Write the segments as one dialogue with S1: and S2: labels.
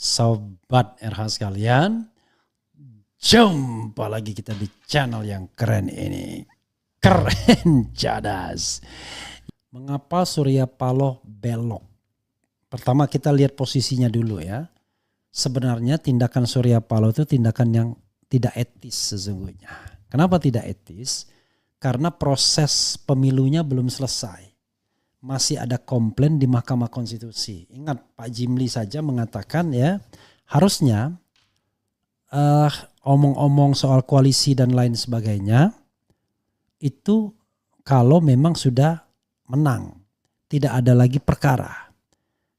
S1: Sobat RH sekalian, jumpa lagi kita di channel yang keren ini. Keren cadas. Mengapa Surya Paloh belok? Pertama kita lihat posisinya dulu ya. Sebenarnya tindakan Surya Paloh itu tindakan yang tidak etis sesungguhnya. Kenapa tidak etis? Karena proses pemilunya belum selesai. Masih ada komplain di Mahkamah Konstitusi. Ingat Pak Jimli saja mengatakan ya harusnya omong-omong soal koalisi dan lain sebagainya itu kalau memang sudah menang. Tidak ada lagi perkara.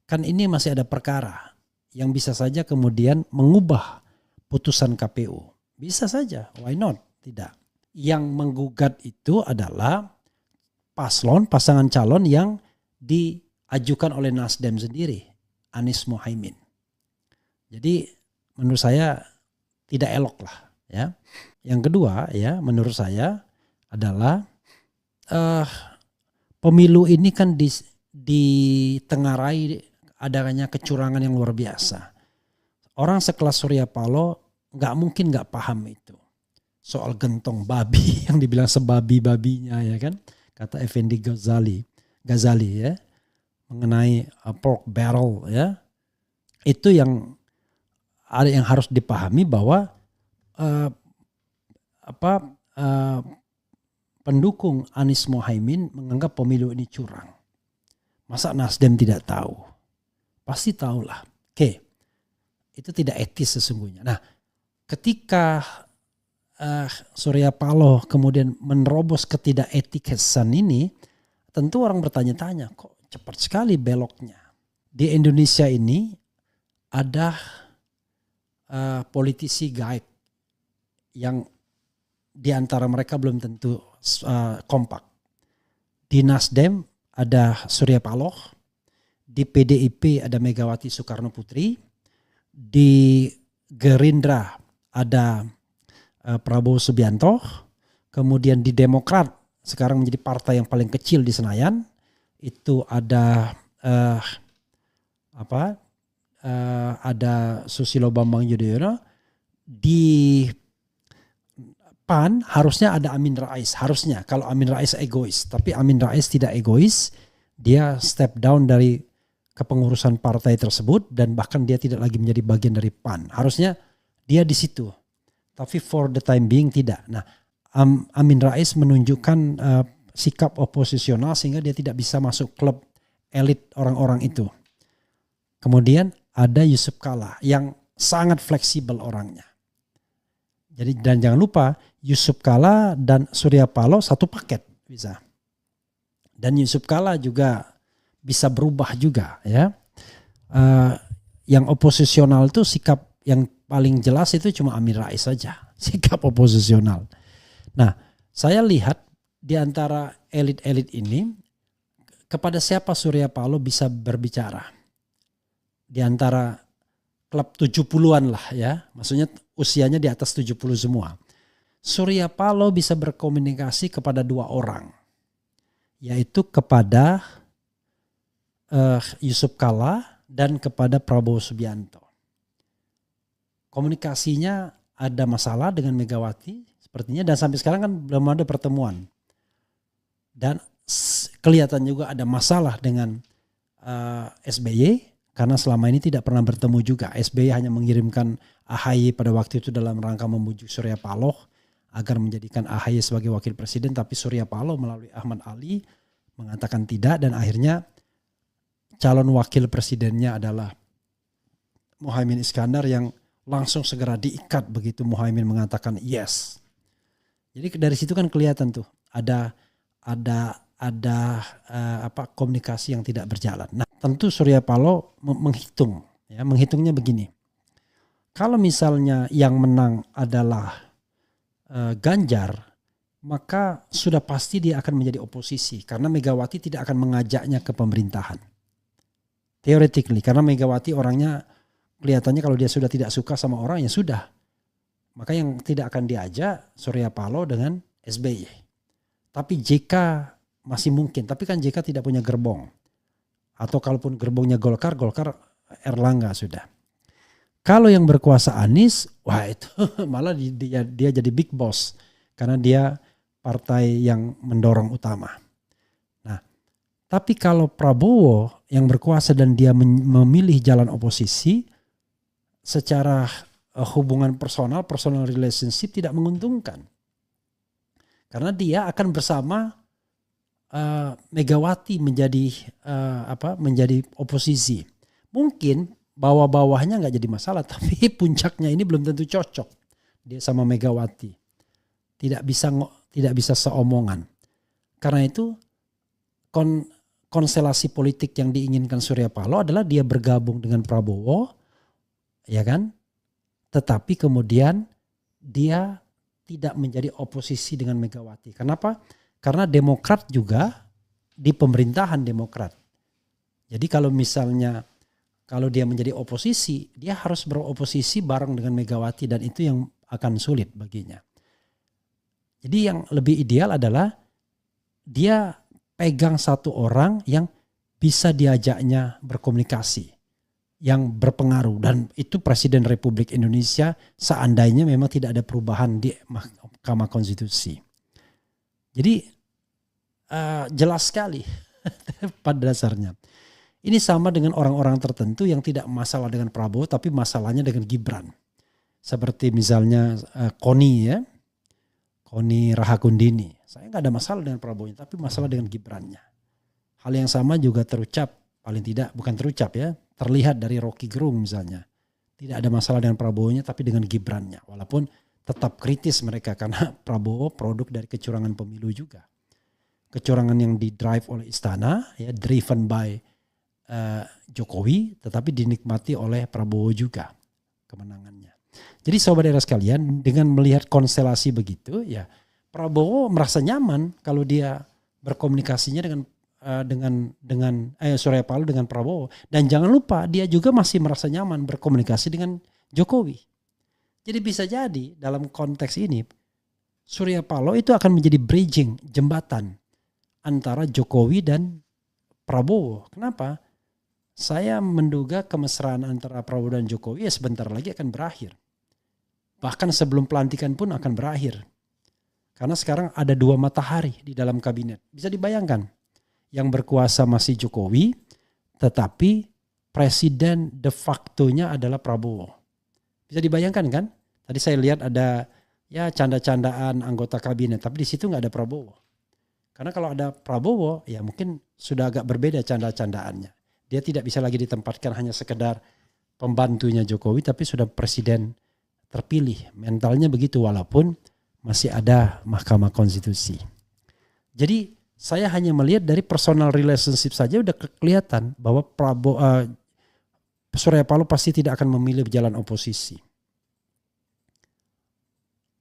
S1: Kan ini masih ada perkara yang bisa saja kemudian mengubah putusan KPU. Bisa saja, why not? Tidak. Yang menggugat itu adalah pasangan calon yang diajukan oleh Nasdem sendiri, Anies Mohaimin. Jadi menurut saya tidak elok lah ya. Yang kedua ya menurut saya adalah pemilu ini kan ditengarai adanya kecurangan yang luar biasa. Orang sekelas Surya Paloh nggak mungkin nggak paham itu. Soal gentong babi yang dibilang sebabi-babinya ya kan. Kata Effendi Ghazali ya mengenai pork barrel ya. Itu yang ada yang harus dipahami bahwa pendukung Anies Mohaimin menganggap pemilu ini curang. Masa Nasdem tidak tahu? Pasti tahulah. Oke. Itu tidak etis sesungguhnya. Nah, ketika Surya Paloh kemudian menerobos ketidaketikesan ini, tentu orang bertanya-tanya, kok cepat sekali beloknya. Di Indonesia ini ada politisi gaib yang di antara mereka belum tentu kompak. Di Nasdem ada Surya Paloh, di PDIP ada Megawati Soekarno Putri, di Gerindra ada Prabowo Subianto, kemudian di Demokrat sekarang menjadi partai yang paling kecil di Senayan itu ada ada Susilo Bambang Yudhoyono. Di PAN harusnya ada Amin Rais, harusnya kalau Amin Rais egois, tapi Amin Rais tidak egois, dia step down dari kepengurusan partai tersebut dan bahkan dia tidak lagi menjadi bagian dari PAN. Harusnya dia di situ. Tapi for the time being tidak. Nah, Amin Rais menunjukkan sikap oposisional sehingga dia tidak bisa masuk klub elit orang-orang itu. Kemudian ada Yusuf Kalla yang sangat fleksibel orangnya. Jadi dan jangan lupa Yusuf Kalla dan Surya Paloh satu paket bisa. Dan Yusuf Kalla juga bisa berubah juga ya. Yang oposisional itu sikap yang paling jelas itu cuma Amin Rais saja, sikap oposisional. Nah, saya lihat di antara elit-elit ini kepada siapa Surya Paloh bisa berbicara. Di antara klub 70-an lah ya, maksudnya usianya di atas 70 semua. Surya Paloh bisa berkomunikasi kepada dua orang, yaitu kepada Yusuf Kalla dan kepada Prabowo Subianto. Komunikasinya ada masalah dengan Megawati sepertinya dan sampai sekarang kan belum ada pertemuan. Dan kelihatan juga ada masalah dengan SBY karena selama ini tidak pernah bertemu juga. SBY hanya mengirimkan AHY pada waktu itu dalam rangka membujuk Surya Paloh agar menjadikan AHY sebagai wakil presiden, tapi Surya Paloh melalui Ahmad Ali mengatakan tidak dan akhirnya calon wakil presidennya adalah Muhaimin Iskandar yang langsung segera diikat begitu Muhaimin mengatakan yes. Jadi dari situ kan kelihatan tuh ada komunikasi yang tidak berjalan. Nah, tentu Surya Paloh menghitung ya, menghitungnya begini. Kalau misalnya yang menang adalah Ganjar, maka sudah pasti dia akan menjadi oposisi karena Megawati tidak akan mengajaknya ke pemerintahan. Theoretically, karena Megawati orangnya kelihatannya kalau dia sudah tidak suka sama orang ya sudah. Maka yang tidak akan diajak Surya Paloh dengan SBY. Tapi JK masih mungkin. Tapi kan JK tidak punya gerbong. Atau kalaupun gerbongnya Golkar Erlangga sudah. Kalau yang berkuasa Anies, wah itu malah dia jadi big boss karena dia partai yang mendorong utama. Nah, tapi kalau Prabowo yang berkuasa dan dia memilih jalan oposisi, secara hubungan personal relationship tidak menguntungkan. Karena dia akan bersama Megawati menjadi oposisi. Mungkin bawah-bawahnya nggak jadi masalah, tapi puncaknya ini belum tentu cocok dia sama Megawati. Tidak bisa seomongan. Karena itu konstelasi politik yang diinginkan Surya Paloh adalah dia bergabung dengan Prabowo, ya kan? Tetapi kemudian dia tidak menjadi oposisi dengan Megawati. Kenapa? Karena Demokrat juga di pemerintahan Demokrat. Jadi kalau misalnya dia menjadi oposisi, dia harus beroposisi bareng dengan Megawati dan itu yang akan sulit baginya. Jadi yang lebih ideal adalah dia pegang satu orang yang bisa diajaknya berkomunikasi, yang berpengaruh, dan itu Presiden Republik Indonesia seandainya memang tidak ada perubahan di Mahkamah Konstitusi. Jadi jelas sekali pada dasarnya. Ini sama dengan orang-orang tertentu yang tidak masalah dengan Prabowo tapi masalahnya dengan Gibran. Seperti misalnya Koni Rahakundini. Saya nggak ada masalah dengan Prabowo tapi masalah dengan Gibrannya. Hal yang sama juga terucap, paling tidak bukan terucap ya, terlihat dari Rocky Gerung misalnya. Tidak ada masalah dengan Prabowo-nya tapi dengan Gibrannya. Walaupun tetap kritis mereka karena Prabowo produk dari kecurangan pemilu juga. Kecurangan yang didrive oleh istana, ya, driven by Jokowi, tetapi dinikmati oleh Prabowo juga kemenangannya. Jadi sobat era sekalian, dengan melihat konstelasi begitu, ya Prabowo merasa nyaman kalau dia berkomunikasinya dengan Surya Paloh dengan Prabowo, dan jangan lupa dia juga masih merasa nyaman berkomunikasi dengan Jokowi. Jadi bisa jadi dalam konteks ini Surya Paloh itu akan menjadi bridging, jembatan antara Jokowi dan Prabowo. Kenapa? Saya menduga kemesraan antara Prabowo dan Jokowi ya sebentar lagi akan berakhir. Bahkan sebelum pelantikan pun akan berakhir. Karena sekarang ada dua matahari di dalam kabinet. Bisa dibayangkan. Yang berkuasa masih Jokowi, tetapi presiden de facto-nya adalah Prabowo. Bisa dibayangkan kan? Tadi saya lihat ada ya canda-candaan anggota kabinet, tapi di situ nggak ada Prabowo. Karena kalau ada Prabowo, ya mungkin sudah agak berbeda canda-candaannya. Dia tidak bisa lagi ditempatkan hanya sekedar pembantunya Jokowi, tapi sudah presiden terpilih. Mentalnya begitu walaupun masih ada Mahkamah Konstitusi. Jadi saya hanya melihat dari personal relationship saja udah kelihatan bahwa Surya Paloh pasti tidak akan memilih jalan oposisi.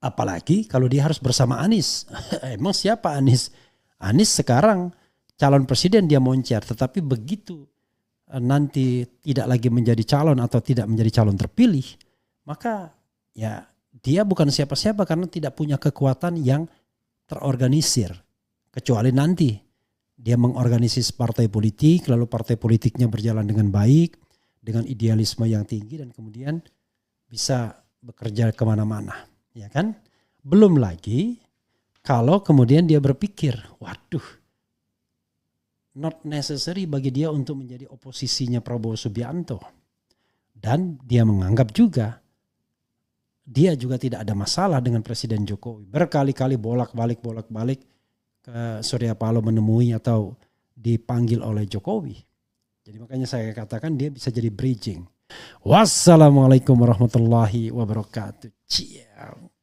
S1: Apalagi kalau dia harus bersama Anies. Emang siapa Anies? Anies sekarang calon presiden dia moncer, tetapi begitu nanti tidak lagi menjadi calon atau tidak menjadi calon terpilih, maka ya dia bukan siapa-siapa karena tidak punya kekuatan yang terorganisir. Kecuali nanti dia mengorganisasi partai politik, lalu partai politiknya berjalan dengan baik, dengan idealisme yang tinggi dan kemudian bisa bekerja kemana-mana. Ya kan? Belum lagi kalau kemudian dia berpikir, waduh, not necessary bagi dia untuk menjadi oposisinya Prabowo Subianto. Dan dia menganggap juga dia juga tidak ada masalah dengan Presiden Jokowi. Berkali-kali bolak-balik ke Surya Paloh menemui atau dipanggil oleh Jokowi. Jadi makanya saya katakan dia bisa jadi bridging. Wassalamualaikum warahmatullahi wabarakatuh. Ciao.